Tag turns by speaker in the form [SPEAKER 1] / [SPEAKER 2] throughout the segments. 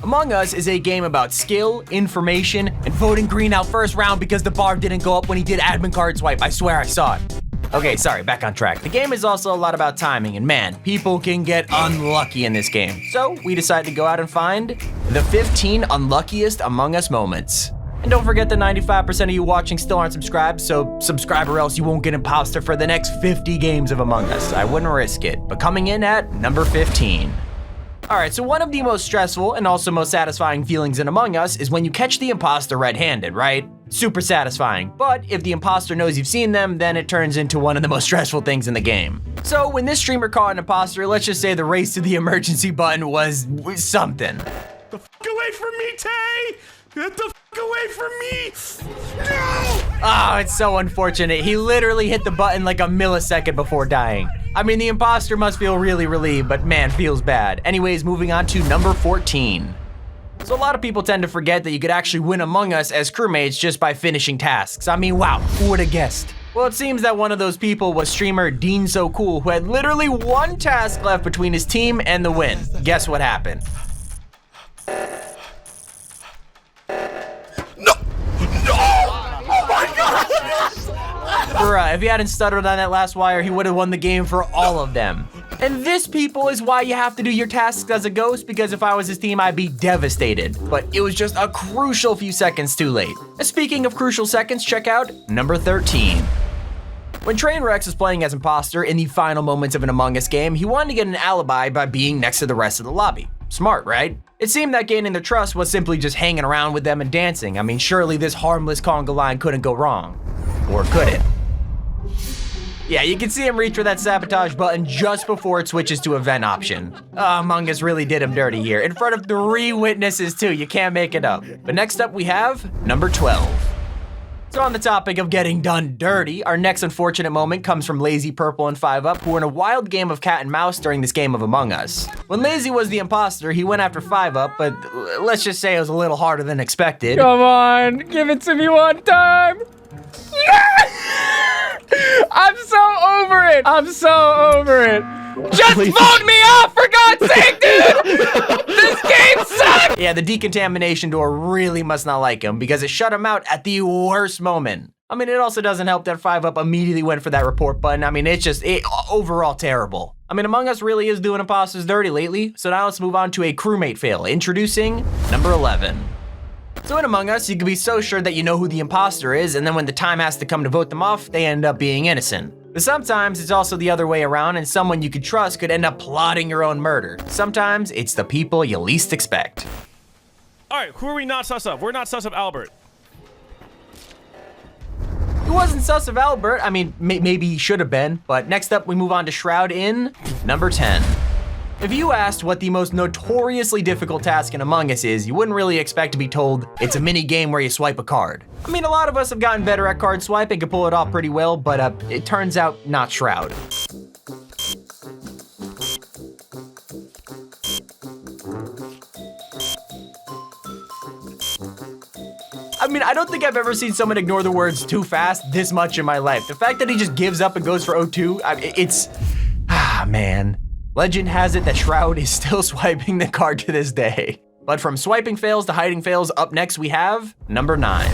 [SPEAKER 1] Among Us is a game about skill, information, and voting green out first round because the bar didn't go up when he did admin card swipe. I swear I saw it. Okay, sorry, back on track. The game is also a lot about timing, and man, people can get unlucky in this game. So we decided to go out and find the 15 unluckiest Among Us moments. And don't forget that 95% of you watching still aren't subscribed, so subscribe or else you won't get imposter for the next 50 games of Among Us. I wouldn't risk it. But coming in at number 15. Alright, so one of the most stressful and also most satisfying feelings in Among Us is when you catch the imposter red-handed, right? Super satisfying. But if the imposter knows you've seen them, then it turns into one of the most stressful things in the game. So when this streamer caught an imposter, let's just say the race to the emergency button was something.
[SPEAKER 2] The f away from me, Tay! Get the f away from me! No!
[SPEAKER 1] Oh, it's so unfortunate. He literally hit the button like a millisecond before dying. I mean, the imposter must feel really relieved, but man, feels bad. Anyways, moving on to number 14. So a lot of people tend to forget that you could actually win Among Us as crewmates just by finishing tasks. I mean, wow, who would have guessed? Well, it seems that one of those people was streamer Dean So Cool, who had literally one task left between his team and the win. Guess what happened? Bruh, if he hadn't stuttered on that last wire, he would have won the game for all of them. And this, people, is why you have to do your tasks as a ghost, because if I was his team, I'd be devastated. But it was just a crucial few seconds too late. And speaking of crucial seconds, check out number 13. When Trainwreck was playing as imposter in the final moments of an Among Us game, he wanted to get an alibi by being next to the rest of the lobby. Smart, right? It seemed that gaining their trust was simply just hanging around with them and dancing. I mean, surely this harmless conga line couldn't go wrong. Or could it? Yeah, you can see him reach for that sabotage button just before it switches to a vent option. Among Us really did him dirty here. In front of 3 witnesses too, you can't make it up. But next up we have number 12. So on the topic of getting done dirty, our next unfortunate moment comes from Lazy Purple and 5UP, who were in a wild game of cat and mouse during this game of Among Us. When Lazy was the imposter, he went after 5UP, but let's just say it was a little harder than expected.
[SPEAKER 3] Come on, give it to me one time. I'm so over it. I'm so over it. Just vote me off, for God's sake, dude! This game sucks!
[SPEAKER 1] Yeah, the decontamination door really must not like him because it shut him out at the worst moment. I mean, it also doesn't help that 5UP immediately went for that report button. I mean, it's just overall terrible. I mean, Among Us really is doing imposters dirty lately, so now let's move on to a crewmate fail. Introducing number 11. So in Among Us, you can be so sure that you know who the imposter is, and then when the time has to come to vote them off, they end up being innocent. But sometimes it's also the other way around, and someone you could trust could end up plotting your own murder. Sometimes it's the people you least expect.
[SPEAKER 2] All right, who are we not sus of? We're not sus of Albert.
[SPEAKER 1] He wasn't sus of Albert. I mean, maybe he should have been, but next up we move on to Shroud in number 10. If you asked what the most notoriously difficult task in Among Us is, you wouldn't really expect to be told it's a mini game where you swipe a card. I mean, a lot of us have gotten better at card swipe and can pull it off pretty well, but it turns out not Shroud. I mean, I don't think I've ever seen someone ignore the words too fast this much in my life. The fact that he just gives up and goes for O2, man. Legend has it that Shroud is still swiping the card to this day. But from swiping fails to hiding fails, up next we have number 9.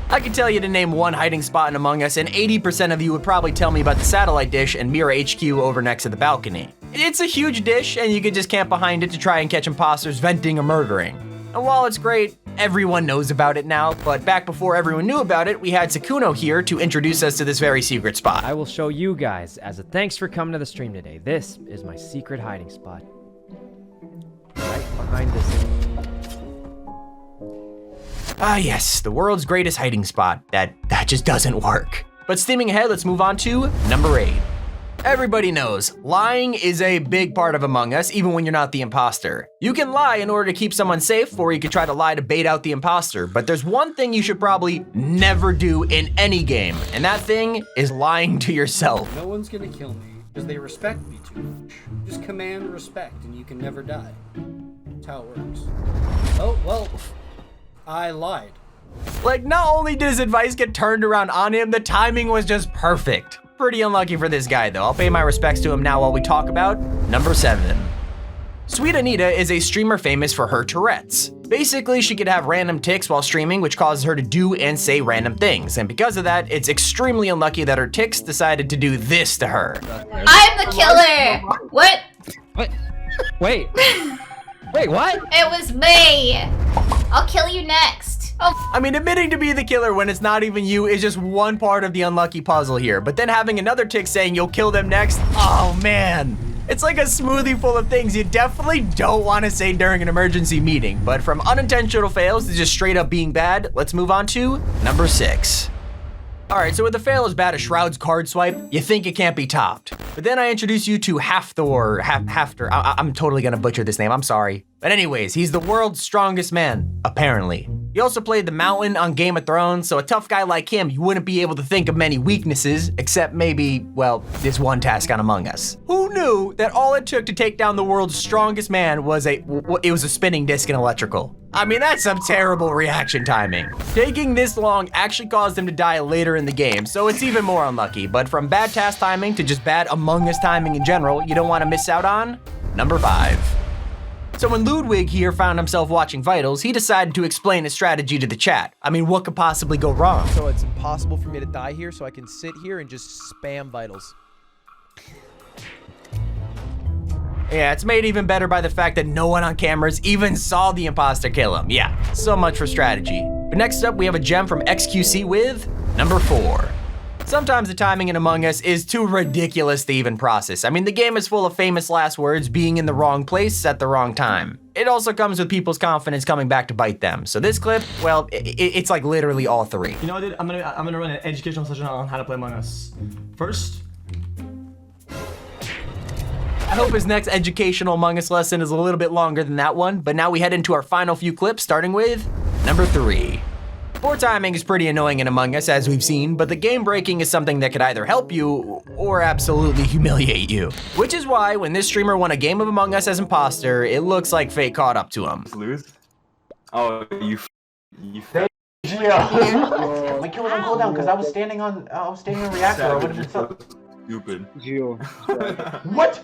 [SPEAKER 1] I could tell you to name one hiding spot in Among Us, and 80% of you would probably tell me about the satellite dish and Mirror HQ over next to the balcony. It's a huge dish, and you can just camp behind it to try and catch imposters venting or murdering. And while it's great, everyone knows about it now, but back before everyone knew about it, we had Sakuno here to introduce us to this very secret spot.
[SPEAKER 3] I will show you guys as a thanks for coming to the stream today. This is my secret hiding spot. Right behind this.
[SPEAKER 1] Ah yes, the world's greatest hiding spot. That just doesn't work. But steaming ahead, let's move on to number 8. Everybody knows, lying is a big part of Among Us, even when you're not the imposter. You can lie in order to keep someone safe, or you can try to lie to bait out the imposter, but there's one thing you should probably never do in any game, and that thing is lying to yourself.
[SPEAKER 4] No one's gonna kill me, because they respect me too much. Just command respect, and you can never die. That's how it works. Oh, well, I lied.
[SPEAKER 1] Like, not only did his advice get turned around on him, the timing was just perfect. Pretty unlucky for this guy, though. I'll pay my respects to him now while we talk about number 7. Sweet Anita is a streamer famous for her Tourette's. Basically, she could have random tics while streaming, which causes her to do and say random things. And because of that, it's extremely unlucky that her tics decided to do this to her.
[SPEAKER 5] I'm the killer! What?
[SPEAKER 3] What? Wait. Wait, what?
[SPEAKER 5] It was me! I'll kill you next. Oh,
[SPEAKER 1] I mean, admitting to be the killer when it's not even you is just one part of the unlucky puzzle here. But then having another tic saying you'll kill them next, oh man. It's like a smoothie full of things you definitely don't want to say during an emergency meeting. But from unintentional fails to just straight up being bad, let's move on to number 6. All right, so with a fail as bad as Shroud's card swipe, you think it can't be topped. But then I introduce you to Hafthor. I'm totally gonna butcher this name, I'm sorry. But anyways, he's the world's strongest man, apparently. He also played the Mountain on Game of Thrones, so a tough guy like him, you wouldn't be able to think of many weaknesses, except maybe, well, this one task on Among Us. Who knew that all it took to take down the world's strongest man was a spinning disc in electrical? I mean, that's some terrible reaction timing. Taking this long actually caused him to die later in the game, so it's even more unlucky. But from bad task timing to just bad Among Us timing in general, you don't want to miss out on number 5. So when Ludwig here found himself watching Vitals, he decided to explain his strategy to the chat. I mean, what could possibly go wrong?
[SPEAKER 6] So it's impossible for me to die here, so I can sit here and just spam vitals.
[SPEAKER 1] Yeah, it's made even better by the fact that no one on cameras even saw the imposter kill him. Yeah, so much for strategy. But next up, we have a gem from XQC with number 4. Sometimes the timing in Among Us is too ridiculous to even process. I mean, the game is full of famous last words being in the wrong place at the wrong time. It also comes with people's confidence coming back to bite them. So this clip, well, it's like literally all 3.
[SPEAKER 7] You know what, dude? I'm gonna run an educational session on how to play Among Us. First,
[SPEAKER 1] I hope his next educational Among Us lesson is a little bit longer than that one, but now we head into our final few clips, starting with number 3. Poor timing is pretty annoying in Among Us, as we've seen, but the game breaking is something that could either help you or absolutely humiliate you. Which is why when this streamer won a game of Among Us as imposter, it looks like fate caught up to him.
[SPEAKER 8] Lose? Oh, you
[SPEAKER 1] My kill was on cooldown because I was standing on reactor. I would have been so
[SPEAKER 8] stupid.
[SPEAKER 1] What?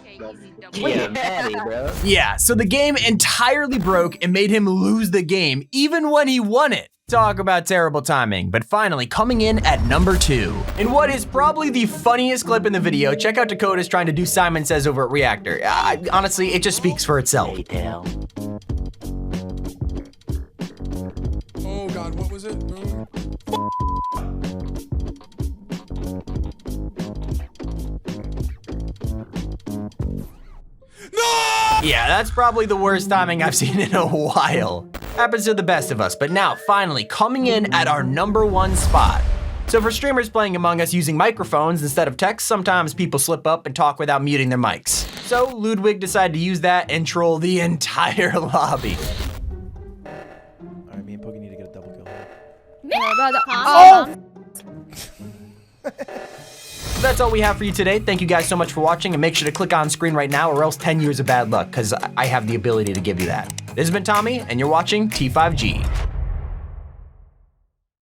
[SPEAKER 1] Yeah, so the game entirely broke and made him lose the game, even when he won it. Talk about terrible timing, but finally coming in at number 2. In what is probably the funniest clip in the video, check out Dakota's trying to do Simon Says over at Reactor. Honestly, it just speaks for itself.
[SPEAKER 2] Oh god, what was it? No!
[SPEAKER 1] Yeah, that's probably the worst timing I've seen in a while. Happens to the best of us, but now finally coming in at our number 1 spot. So for streamers playing Among Us using microphones instead of text, sometimes people slip up and talk without muting their mics. So Ludwig decided to use that and troll the entire lobby.
[SPEAKER 6] Alright, me and Pokey need to get a double kill here.
[SPEAKER 5] oh!
[SPEAKER 1] So that's all we have for you today. Thank you guys so much for watching, and make sure to click on screen right now or else 10 years of bad luck, because I have the ability to give you that. This has been Tommy, and you're watching T5G.